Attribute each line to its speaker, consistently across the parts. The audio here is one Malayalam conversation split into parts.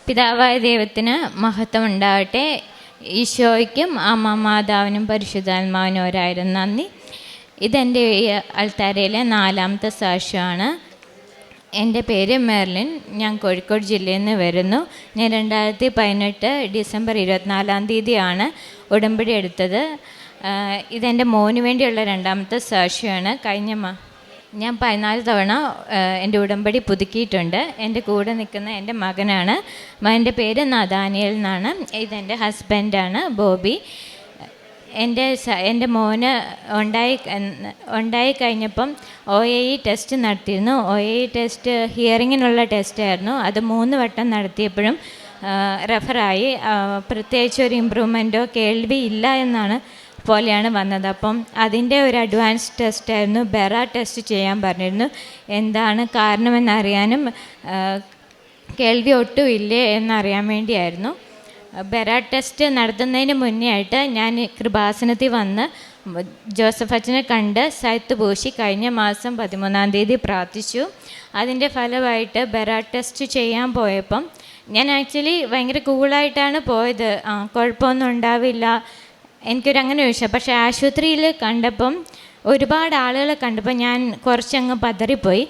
Speaker 1: പിതാവായ ദൈവത്തിന് മഹത്വം ഉണ്ടാവട്ടെ. ഈശോയ്ക്കും അമ്മ മാതാവിനും പരിശുദ്ധാത്മാവിനും ഒരായിരം നന്ദി. ഇതെൻ്റെ ഈ അൾത്താരയിലെ 4ാമത്തെ സാക്ഷ്യമാണ്. എൻ്റെ പേര് മെർലിൻ. ഞാൻ കോഴിക്കോട് ജില്ലയിൽ നിന്ന് വരുന്നു. ഞാൻ 2018 ഡിസംബർ 24-ാം തീയതിയാണ് ഉടമ്പടി എടുത്തത്. ഇതെൻ്റെ മോന് വേണ്ടിയുള്ള 2ാമത്തെ സാക്ഷ്യമാണ്. ഞാൻ 14 തവണ എൻ്റെ ഉടമ്പടി പുതുക്കിയിട്ടുണ്ട്. എൻ്റെ കൂടെ നിൽക്കുന്ന എൻ്റെ മകനാണ്. മകൻ്റെ പേര് നദാനിയൽ എന്നാണ്. ഇതെൻ്റെ ഹസ്ബൻഡാണ് ബോബി. എൻ്റെ മോന് ഉണ്ടായി കഴിഞ്ഞപ്പം OAE ടെസ്റ്റ് നടത്തിയിരുന്നു. OAE ടെസ്റ്റ് ഹിയറിങ്ങിനുള്ള ടെസ്റ്റായിരുന്നു. അത് 3 വട്ടം നടത്തിയപ്പോഴും റെഫറായി. പ്രത്യേകിച്ച് ഒരു ഇമ്പ്രൂവ്മെൻറ്റോ കേൾവി ഇല്ല എന്നാണ് പോലെയാണ് വന്നത്. അപ്പം അതിൻ്റെ ഒരു അഡ്വാൻസ് ടെസ്റ്റായിരുന്നു. ബെറ ടെസ്റ്റ് ചെയ്യാൻ പറഞ്ഞിരുന്നു. എന്താണ് കാരണമെന്നറിയാനും കേൾവി ഒട്ടും ഇല്ലേ എന്നറിയാൻ വേണ്ടിയായിരുന്നു. ബെറ ടെസ്റ്റ് നടത്തുന്നതിന് മുന്നേ ആയിട്ട് ഞാൻ കൃപാസനത്തിൽ വന്ന് ജോസഫ് അച്ഛനെ കണ്ട് സൈത്ത് പൂശി കഴിഞ്ഞ മാസം 13-ാം തീയതി പ്രാർത്ഥിച്ചു. അതിൻ്റെ ഫലമായിട്ട് ബെറ ടെസ്റ്റ് ചെയ്യാൻ പോയപ്പം ഞാൻ ആക്ച്വലി ഭയങ്കര കൂളായിട്ടാണ് പോയത്. കുഴപ്പമൊന്നും ഉണ്ടാവില്ല, എനിക്കൊരങ്ങനെ ചോദിച്ചു. പക്ഷേ ആശുപത്രിയിൽ കണ്ടപ്പം ഒരുപാട് ആളുകളെ കണ്ടപ്പോൾ ഞാൻ കുറച്ചങ്ങ് പതറിപ്പോയി.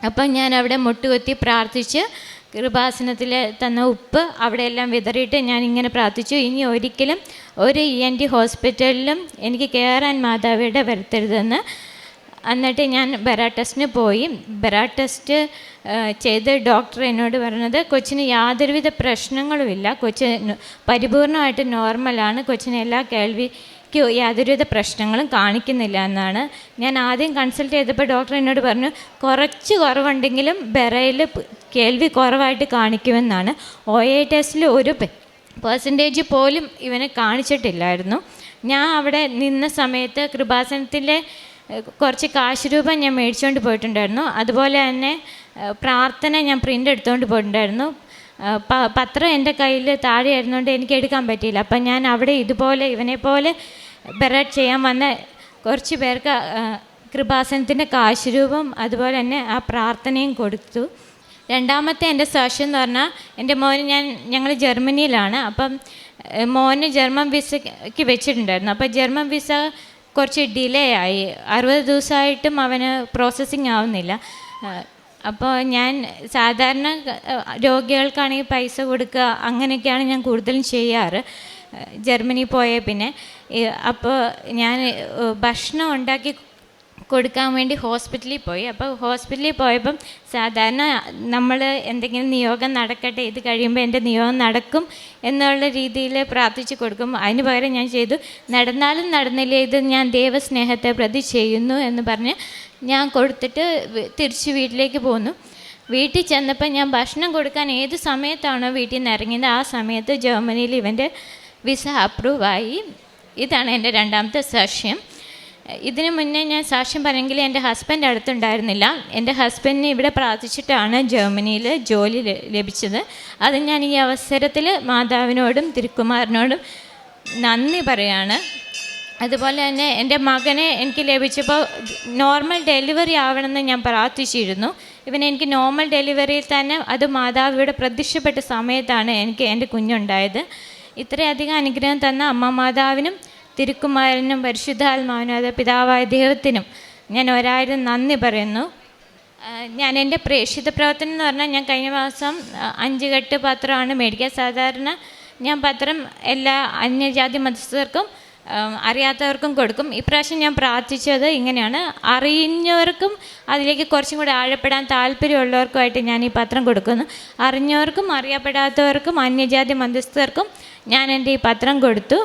Speaker 1: അപ്പം ഞാൻ അവിടെ മുട്ടുകുത്തി പ്രാർത്ഥിച്ച് കൃപാസനത്തിൽ തന്ന ഉപ്പ് അവിടെയെല്ലാം വിതറിയിട്ട് ഞാനിങ്ങനെ പ്രാർത്ഥിച്ചു, ഇനി ഒരിക്കലും ഒരു ENT ഹോസ്പിറ്റലിലും എനിക്ക് കയറാൻ മാതാവിയുടെ വരുത്തരുതെന്ന്. എന്നിട്ട് ഞാൻ ബെറ ടെസ്റ്റിന് പോയി. ബെറ ടെസ്റ്റ് ചെയ്ത് ഡോക്ടർ എന്നോട് പറഞ്ഞത് കൊച്ചിന് യാതൊരുവിധ പ്രശ്നങ്ങളുമില്ല, കൊച്ച് പരിപൂർണമായിട്ട് നോർമലാണ്, കൊച്ചിന് എല്ലാ കേൾവിക്ക് യാതൊരുവിധ പ്രശ്നങ്ങളും കാണിക്കുന്നില്ല എന്നാണ്. ഞാൻ ആദ്യം കൺസൾട്ട് ചെയ്തപ്പോൾ ഡോക്ടർ എന്നോട് പറഞ്ഞു കുറച്ച് കുറവുണ്ടെങ്കിലും ബെറയിൽ കേൾവി കുറവായിട്ട് കാണിക്കുമെന്നാണ്. OAE ടെസ്റ്റിൽ ഒരു പെർസെൻറ്റേജ് പോലും ഇവനെ കാണിച്ചിട്ടില്ലായിരുന്നു. ഞാൻ അവിടെ നിന്ന സമയത്ത് കൃപാസനത്തിലെ കുറച്ച് കാശ് രൂപ ഞാൻ മേടിച്ചുകൊണ്ട് പോയിട്ടുണ്ടായിരുന്നു. അതുപോലെ തന്നെ പ്രാർത്ഥന ഞാൻ പ്രിൻ്റ് എടുത്തുകൊണ്ട് പോയിട്ടുണ്ടായിരുന്നു. പത്രം എൻ്റെ കയ്യിൽ താഴെ ആയിരുന്നുകൊണ്ട് എനിക്ക് എടുക്കാൻ പറ്റിയില്ല. അപ്പം ഞാൻ അവിടെ ഇതുപോലെ ഇവനെപ്പോലെ ബെറ ചെയ്യാൻ വന്ന കുറച്ച് പേർക്ക് കൃപാസനത്തിൻ്റെ കാശ് രൂപം അതുപോലെ തന്നെ ആ പ്രാർത്ഥനയും കൊടുത്തു. 2ാമത്തെ എൻ്റെ സാക്ഷ്യം എന്ന് പറഞ്ഞാൽ എൻ്റെ മോന് ഞങ്ങൾ ജർമ്മനിയിലാണ്. അപ്പം മോന് ജർമ്മൻ വിസയ്ക്ക് വെച്ചിട്ടുണ്ടായിരുന്നു. അപ്പോൾ ജർമ്മൻ വിസ കുറച്ച് ഡിലേ ആയി. 60 ദിവസമായിട്ടും അവന് പ്രോസസ്സിങ് ആവുന്നില്ല. അപ്പോൾ ഞാൻ സാധാരണ രോഗികൾക്കാണെങ്കിൽ പൈസ കൊടുക്കുക അങ്ങനെയൊക്കെയാണ് ഞാൻ കൂടുതലും ചെയ്യാറ് ജർമ്മനി പോയ പിന്നെ. അപ്പോൾ ഞാൻ ഭക്ഷണം ഉണ്ടാക്കി കൊടുക്കാൻ വേണ്ടി ഹോസ്പിറ്റലിൽ പോയി. അപ്പോൾ ഹോസ്പിറ്റലിൽ പോയപ്പം സാധാരണ നമ്മൾ എന്തെങ്കിലും നിയോഗം നടക്കട്ടെ, ഇത് കഴിയുമ്പോൾ എൻ്റെ നിയോഗം നടക്കും എന്നുള്ള രീതിയിൽ പ്രാർത്ഥിച്ച് കൊടുക്കും. അതിന് പകരം ഞാൻ ചെയ്തു, നടന്നാലും നടന്നില്ലേ ഇത് ഞാൻ ദൈവസ്നേഹത്തെ പ്രതി ചെയ്യുന്നു എന്ന് പറഞ്ഞ് ഞാൻ കൊടുത്തിട്ട് തിരിച്ച് വീട്ടിലേക്ക് പോന്നു. വീട്ടിൽ ചെന്നപ്പോൾ ഞാൻ ഭക്ഷണം കൊടുക്കാൻ ഏത് സമയത്താണോ വീട്ടിൽ നിന്ന് ഇറങ്ങിയത് ആ സമയത്ത് ജർമ്മനിയിൽ ഇവൻ്റെ വിസ അപ്രൂവായി. ഇതാണ് എൻ്റെ 2ാമത്തെ സാക്ഷ്യം. ഇതിനു മുന്നേ ഞാൻ സാക്ഷ്യം പറഞ്ഞെങ്കിൽ എൻ്റെ ഹസ്ബൻഡ് അടുത്തുണ്ടായിരുന്നില്ല. എൻ്റെ ഹസ്ബൻഡിന് ഇവിടെ പ്രാർത്ഥിച്ചിട്ടാണ് ജർമ്മനിയിൽ ജോലി ലഭിച്ചത്. അത് ഞാൻ ഈ അവസരത്തിൽ മാതാവിനോടും തിരുക്കുമാരനോടും നന്ദി പറയാണ്. അതുപോലെ തന്നെ എൻ്റെ മകനെ എനിക്ക് ലഭിച്ചപ്പോൾ നോർമൽ ഡെലിവറി ആവണമെന്ന് ഞാൻ പ്രാർത്ഥിച്ചിരുന്നു. എനിക്ക് നോർമൽ ഡെലിവറിയിൽ തന്നെ അത് മാതാവിയുടെ പ്രത്യക്ഷപ്പെട്ട സമയത്താണ് എനിക്ക് എൻ്റെ കുഞ്ഞുണ്ടായത്. ഇത്രയധികം അനുഗ്രഹം തന്ന അമ്മ മാതാവിനും തിരുക്കുമാരനും പരിശുദ്ധാത്മാവിനും അത് പിതാവായ ദൈവത്തിനും ഞാൻ 1000 നന്ദി പറയുന്നു. ഞാൻ എൻ്റെ പ്രേക്ഷിത പ്രവർത്തനം എന്ന് പറഞ്ഞാൽ ഞാൻ കഴിഞ്ഞ മാസം 5 കെട്ട് പത്രമാണ് മേടിക്കുക. സാധാരണ ഞാൻ പത്രം എല്ലാ അന്യജാതി മതസ്ഥർക്കും അറിയാത്തവർക്കും കൊടുക്കും. ഇപ്രാവശ്യം ഞാൻ പ്രാർത്ഥിച്ചത് ഇങ്ങനെയാണ്, അറിഞ്ഞവർക്കും അതിലേക്ക് കുറച്ചും കൂടി ആഴപ്പെടാൻ താല്പര്യമുള്ളവർക്കുമായിട്ട് ഞാൻ ഈ പത്രം കൊടുക്കുന്നു. അറിഞ്ഞവർക്കും അറിയപ്പെടാത്തവർക്കും അന്യജാതി മതസ്ഥർക്കും ഞാൻ എൻ്റെ ഈ പത്രം കൊടുത്തു.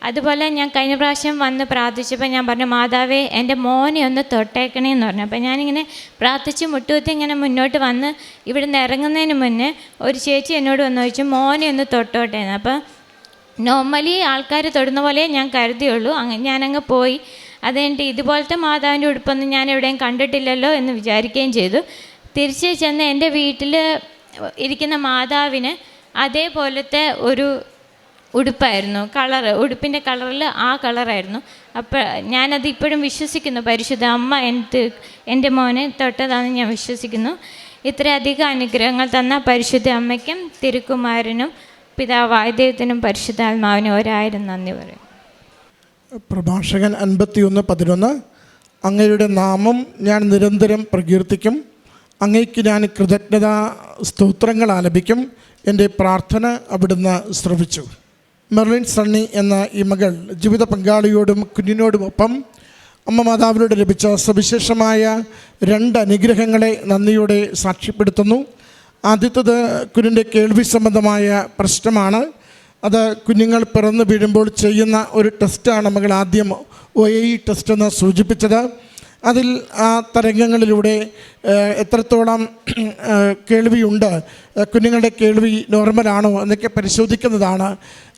Speaker 1: അതുപോലെ ഞാൻ കഴിഞ്ഞ പ്രാവശ്യം വന്ന് പ്രാർത്ഥിച്ചപ്പോൾ ഞാൻ പറഞ്ഞു, മാതാവേ എൻ്റെ മോനെ ഒന്ന് തൊട്ടേക്കണേ എന്ന് പറഞ്ഞു. അപ്പോൾ ഞാനിങ്ങനെ പ്രാർത്ഥിച്ച് മുട്ടുകുത്തി ഇങ്ങനെ മുന്നോട്ട് വന്ന് ഇവിടുന്ന് ഇറങ്ങുന്നതിന് മുന്നേ ഒരു ചേച്ചി എന്നോട് വന്ന് ചോദിച്ചു മോനെ ഒന്ന് തൊട്ടോട്ടെ എന്ന്. അപ്പോൾ നോർമലി ആൾക്കാർ തൊടുന്ന പോലെ ഞാൻ കരുതിയുള്ളൂ. ഞാനങ്ങ് പോയി. അത് കഴിഞ്ഞിട്ട് ഇതുപോലത്തെ മാതാവിൻ്റെ ഉടുപ്പൊന്നും ഞാൻ എവിടെയും കണ്ടിട്ടില്ലല്ലോ എന്ന് വിചാരിക്കുകയും ചെയ്തു. തിരിച്ച് ചെന്ന് എൻ്റെ വീട്ടിൽ ഇരിക്കുന്ന മാതാവിന് അതേപോലത്തെ ഒരു ഉടുപ്പായിരുന്നു, ഉടുപ്പിൻ്റെ കളറിൽ ആ കളറായിരുന്നു. അപ്പോൾ ഞാനത് ഇപ്പോഴും വിശ്വസിക്കുന്നു, പരിശുദ്ധ അമ്മ എൻ്റെ മോനെ തൊട്ടതാണെന്ന് ഞാൻ വിശ്വസിക്കുന്നു. ഇത്രയധികം അനുഗ്രഹങ്ങൾ തന്ന പരിശുദ്ധ അമ്മയ്ക്കും തിരുക്കുമാരനും പിതാവായ ദൈവത്തിനും പരിശുദ്ധാത്മാവിനും 1000 നന്ദി പറയും.
Speaker 2: പ്രഭാഷകൻ 51:11 അങ്ങയുടെ നാമം ഞാൻ നിരന്തരം പ്രകീർത്തിക്കും, അങ്ങയ്ക്ക് ഞാൻ കൃതജ്ഞതാ സ്തോത്രങ്ങൾ ആലപിക്കും, എൻ്റെ പ്രാർത്ഥന അവിടുന്ന് ശ്രവിച്ചു. മെർലിൻ സണ്ണി എന്ന ഈ മകൾ ജീവിത പങ്കാളിയോടും കുഞ്ഞിനോടുമൊപ്പം അമ്മ മാതാവിനോട് ലഭിച്ച സവിശേഷമായ 2 അനുഗ്രഹങ്ങളെ നന്ദിയോടെ സാക്ഷ്യപ്പെടുത്തുന്നു. ആദ്യത്തേത് കുഞ്ഞിൻ്റെ കേൾവി സംബന്ധമായ പ്രശ്നമാണ്. അത് കുഞ്ഞുങ്ങൾ പിറന്നു വീഴുമ്പോൾ ചെയ്യുന്ന ഒരു ടെസ്റ്റാണ് മകൾ ആദ്യം OAE ടെസ്റ്റ് എന്ന് സൂചിപ്പിച്ചത്. അതിൽ ആ തരംഗങ്ങളിലൂടെ എത്രത്തോളം കേൾവിയുണ്ട്, കുഞ്ഞുങ്ങളുടെ കേൾവി നോർമലാണോ എന്നൊക്കെ പരിശോധിക്കുന്നതാണ്.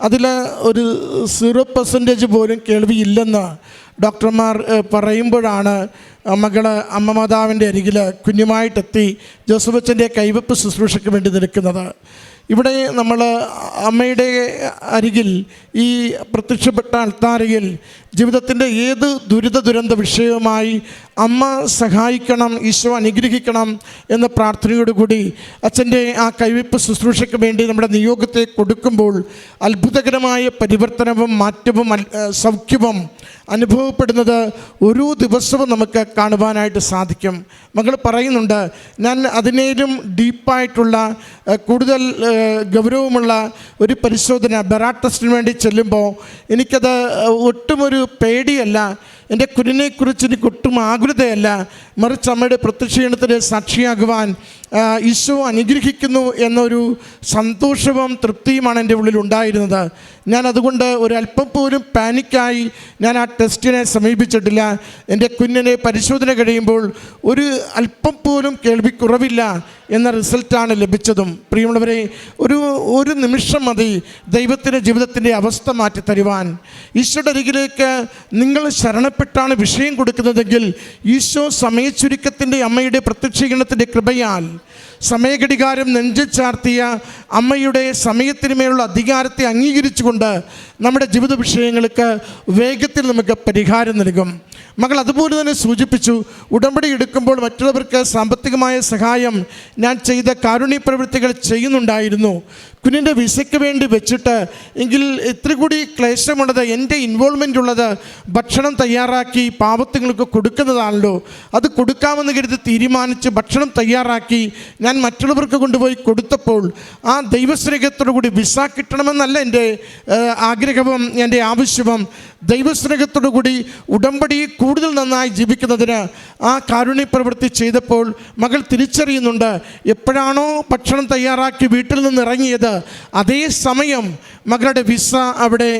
Speaker 2: അതിൽ ഒരു 0% പോലും കേൾവിയില്ലെന്ന് ഡോക്ടർമാർ പറയുമ്പോഴാണ് മകള് അമ്മ മാതാവിൻ്റെ അരികിൽ കുഞ്ഞുമായിട്ടെത്തി ജോസഫച്ചൻ്റെ കൈവെപ്പ് ശുശ്രൂഷയ്ക്ക് വേണ്ടി നിൽക്കുന്നത്. ഇവിടെ നമ്മൾ അമ്മയുടെ അരികിൽ ഈ പ്രത്യക്ഷപ്പെട്ട അൾത്താരയിൽ ജീവിതത്തിൻ്റെ ഏത് ദുരിത വിഷയവുമായി അമ്മ സഹായിക്കണം, ഈശോ അനുഗ്രഹിക്കണം എന്ന പ്രാർത്ഥനയോടുകൂടി അച്ഛൻ്റെ ആ കൈവെപ്പ് ശുശ്രൂഷയ്ക്ക് വേണ്ടി നമ്മുടെ നിയോഗത്തെ കൊടുക്കുമ്പോൾ അത്ഭുതകരമായ പരിവർത്തനവും മാറ്റവും സൗഖ്യവും അനുഭവപ്പെടുന്നത് ഓരോ ദിവസവും നമുക്ക് കാണുവാനായിട്ട് സാധിക്കും. മകൾ പറയുന്നുണ്ട്, ഞാൻ അതിനേലും ഡീപ്പായിട്ടുള്ള കൂടുതൽ ഗൗരവമുള്ള ഒരു പരിശോധന ബെറാ ടെസ്റ്റിന് വേണ്ടി ചെല്ലുമ്പോൾ എനിക്കത് ഒട്ടുമൊരു പേടിയല്ല, എൻ്റെ കുഞ്ഞിനെക്കുറിച്ച് എനിക്ക് ഒട്ടും ആകുലതയല്ല, മറിച്ച് അമ്മയുടെ പ്രത്യക്ഷീണത്തിന് സാക്ഷിയാകുവാൻ ഈശോ അനുഗ്രഹിക്കുന്നു എന്നൊരു സന്തോഷവും തൃപ്തിയുമാണ് എൻ്റെ ഉള്ളിൽ ഉണ്ടായിരുന്നത്. ഞാൻ അതുകൊണ്ട് ഒരല്പം പോലും പാനിക്കായി ഞാൻ ആ ടെസ്റ്റിനെ സമീപിച്ചിട്ടില്ല. എൻ്റെ കുഞ്ഞിനെ പരിശോധന കഴിയുമ്പോൾ ഒരു അല്പം പോലും കേൾവിക്കുറവില്ല എന്ന റിസൾട്ടാണ് ലഭിച്ചതും. പ്രിയമുള്ളവരെ, ഒരു നിമിഷം മതി ദൈവത്തിൻ്റെ ജീവിതത്തിൻ്റെ അവസ്ഥ മാറ്റി തരുവാൻ. ഈശോയുടെ അരികിലേക്ക് നിങ്ങൾ ശരണപ്പെട്ടാണ് വിഷയം കൊടുക്കുന്നതെങ്കിൽ ഈശോ സമയച്ചുരുക്കത്തിൻ്റെ അമ്മയുടെ പ്രത്യക്ഷീകരണത്തിൻ്റെ കൃപയാൽ സമയഘടികാരം നെഞ്ചിൽ ചാർത്തിയ അമ്മയുടെ സമയത്തിനുമേലുള്ള അധികാരത്തെ അംഗീകരിച്ചുകൊണ്ട് നമ്മുടെ ജീവിത വിഷയങ്ങൾക്ക് വേഗത്തിൽ നമുക്ക് പരിഹാരം നൽകും. മകൾ അതുപോലെ തന്നെ സൂചിപ്പിച്ചു, ഉടമ്പടി എടുക്കുമ്പോൾ മറ്റുള്ളവർക്ക് സാമ്പത്തികമായ സഹായം ഞാൻ ചെയ്ത കാരുണ്യ പ്രവൃത്തികൾ ചെയ്യുന്നുണ്ടായിരുന്നു. കുഞ്ഞിൻ്റെ വിസയ്ക്ക് വേണ്ടി വെച്ചിട്ട് എങ്കിൽ ഇത്ര കൂടി ക്ലേശമുള്ളത്, എൻ്റെ ഇൻവോൾവ്മെൻ്റ് ഉള്ളത് ഭക്ഷണം തയ്യാറാക്കി പാവത്തുങ്ങൾക്ക് കൊടുക്കുന്നതാണല്ലോ, അത് കൊടുക്കാമെന്ന് കരുതി തീരുമാനിച്ച് ഭക്ഷണം തയ്യാറാക്കി ഞാൻ മറ്റുള്ളവർക്ക് കൊണ്ടുപോയി കൊടുത്തപ്പോൾ ആ ദൈവസ്നേഹത്തോടു കൂടി വിസ കിട്ടണമെന്നല്ല എൻ്റെ ആഗ്രഹവും എൻ്റെ ആവശ്യവും. ദൈവസ്നേഹത്തോടു കൂടി ഉടമ്പടി കൂടുതൽ നന്നായി ജീവിക്കുന്നതിന് ആ കാരുണ്യ പ്രവൃത്തി ചെയ്തപ്പോൾ മകൾ തിരിച്ചറിയുന്നുണ്ട്, എപ്പോഴാണോ ഭക്ഷണം തയ്യാറാക്കി വീട്ടിൽ നിന്ന് ഇറങ്ങിയത് അതേ സമയം മകളുടെ വിസ അവിടെ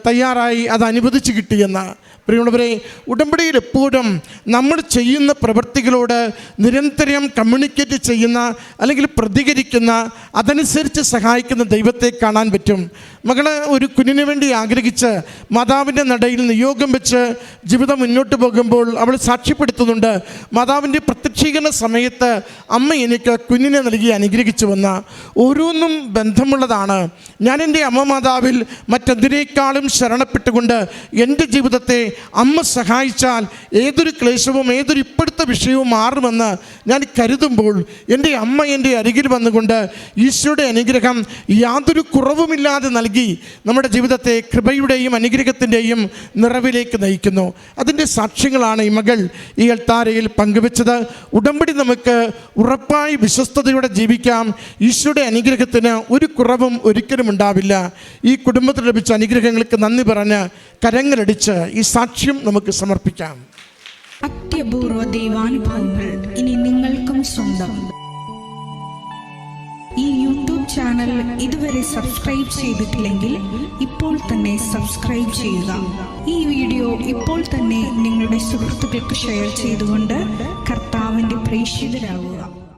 Speaker 2: തയ്യാറായി അത് അനുവദിച്ച് കിട്ടിയെന്ന്. പ്രിയമുള്ളവരെ, ഉടമ്പടിയിൽ എപ്പോഴും നമ്മൾ ചെയ്യുന്ന പ്രവൃത്തികളോട് നിരന്തരം കമ്മ്യൂണിക്കേറ്റ് ചെയ്യുന്ന അല്ലെങ്കിൽ പ്രതികരിക്കുന്ന, അതനുസരിച്ച് സഹായിക്കുന്ന ദൈവത്തെ കാണാൻ പറ്റും. മകള് ഒരു കുഞ്ഞിന് വേണ്ടി ആഗ്രഹിച്ച് മാതാവിൻ്റെ നടയിൽ നിയോഗം വെച്ച് ജീവിതം മുന്നോട്ട് പോകുമ്പോൾ അവൾ സാക്ഷ്യപ്പെടുത്തുന്നുണ്ട്, മാതാവിൻ്റെ പ്രത്യക്ഷീകരണ സമയത്ത് അമ്മ എനിക്ക് കുഞ്ഞിനെ നൽകി അനുഗ്രഹിച്ചുവെന്ന്. ഓരോന്നും ബന്ധമുള്ളതാണ്. ഞാൻ എൻ്റെ അമ്മ മാതാവിൽ മറ്റെന്തിനേക്കാളും ശരണപ്പെട്ടുകൊണ്ട് എൻ്റെ ജീവിതത്തെ അമ്മ സഹായിച്ചാൽ ഏതൊരു ക്ലേശവും ഏതൊരു ഇപ്പോഴത്തെ വിഷയവും മാറുമെന്ന് ഞാൻ കരുതുമ്പോൾ എൻ്റെ അമ്മ എൻ്റെ അരികിൽ വന്നുകൊണ്ട് ഈശോയുടെ അനുഗ്രഹം യാതൊരു കുറവുമില്ലാതെ നൽകി നമ്മുടെ ജീവിതത്തെ കൃപയുടെയും അനുഗ്രഹത്തിൻ്റെയും നിറവിലേക്ക് നയിക്കുന്നു. അതിൻ്റെ സാക്ഷ്യങ്ങളാണ് ഈ മകൾ ഈ അൾത്താരയിൽ പങ്കുവെച്ചത്. ഉടമ്പടി നമുക്ക് ഉറപ്പായി വിശ്വസ്തയോടെ ജീവിക്കാം. ഈശോയുടെ അനുഗ്രഹത്തിന് ഒരു കുറവും ഒരിക്കലും ഉണ്ടാവില്ല. ഈ കുടുംബത്തിൽ ലഭിച്ച അനുഗ്രഹങ്ങൾക്ക് നന്ദി പറഞ്ഞ് കരങ്ങളടിച്ച് ഈ സാക്ഷ്യം നമുക്ക് സമർപ്പിക്കാം.
Speaker 3: അത്യപൂർവ ദൈവാനുഭവങ്ങൾ ഇനി നിങ്ങൾക്കും സ്വന്തം. ഈ യൂട്യൂബ് ചാനൽ ഇതുവരെ സബ്സ്ക്രൈബ് ചെയ്തിട്ടില്ലെങ്കിൽ ഇപ്പോൾ തന്നെ സബ്സ്ക്രൈബ് ചെയ്യുക. ഈ വീഡിയോ ഇപ്പോൾ തന്നെ നിങ്ങളുടെ സുഹൃത്തുക്കൾക്ക് ഷെയർ ചെയ്തുകൊണ്ട് കർത്താവിൻ്റെ പ്രേക്ഷിതരാകുക.